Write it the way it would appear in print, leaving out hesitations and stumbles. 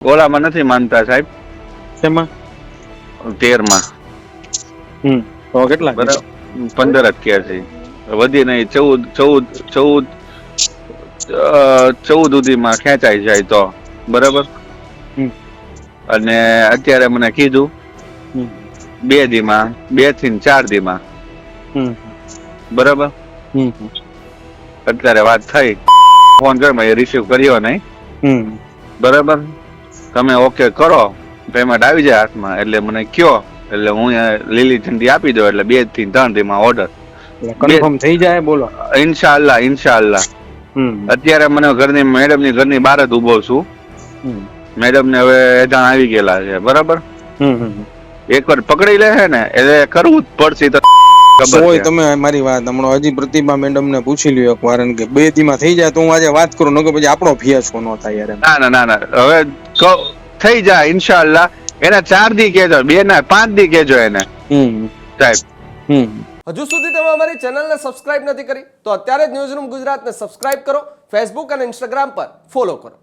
ઓલામાં નથી માનતા સાહેબ, શેમાં? 13માં. તો કેટલા? બરાબર, 15 જ કહે છે, વધી નહીં. 14 સુધીમાં ખેંચાઈ જાય તો બરાબર. અને અત્યારે મને કીધું 2 દીમાં, 2 થી 4 દીમાં બરાબર. અત્યારે વાત થઈ, ફોન કર, મેં રિસીવ કર્યો નહીં બરાબર. તમે ઓકે કરો, પેમેન્ટ આવી જાય હાથમાં એટલે મને કયો, એટલે હું લીલી ઝંડી આપી દઉં, એટલે 2 થી 3 દીમાં ઓર્ડર કન્ફર્મ થઈ જાય. બોલો ઇન્શાઅલ્લાહ, ઇન્શાઅલ્લાહ. અત્યારે મને ઘરની મેડમ ની ઘરની બહાર જ ઉભો છું. મેડમ ને હવે એજાણ આવી ગયેલા છે બરાબર. એકવાર પકડી લે છે ને એટલે કરવું જ પડશે. તો હોય તમે મારી વાત હમણાં હજી પ્રતિભા મેડમ ને પૂછી લ્યો એક વાર, કે 2 દીમાં થઈ જાય તો હું આજે વાત કરું, નકર પછી આપણો ફિયાસ્કો ન થાય યાર. ના હવે થઈ જાય ઇન્શાઅલ્લાહ. એને 4 દી કેજો, 2 ના 5 દી કેજો એને સાહેબ. હજુ સુધી તમે અમારી ચેનલને સબસ્ક્રાઇબ નથી કરી તો અત્યારે જ ન્યૂઝરૂમ ગુજરાતને સબસ્ક્રાઇબ કરો, ફેસબુક અને ઇન્સ્ટાગ્રામ પર ફોલો કરો.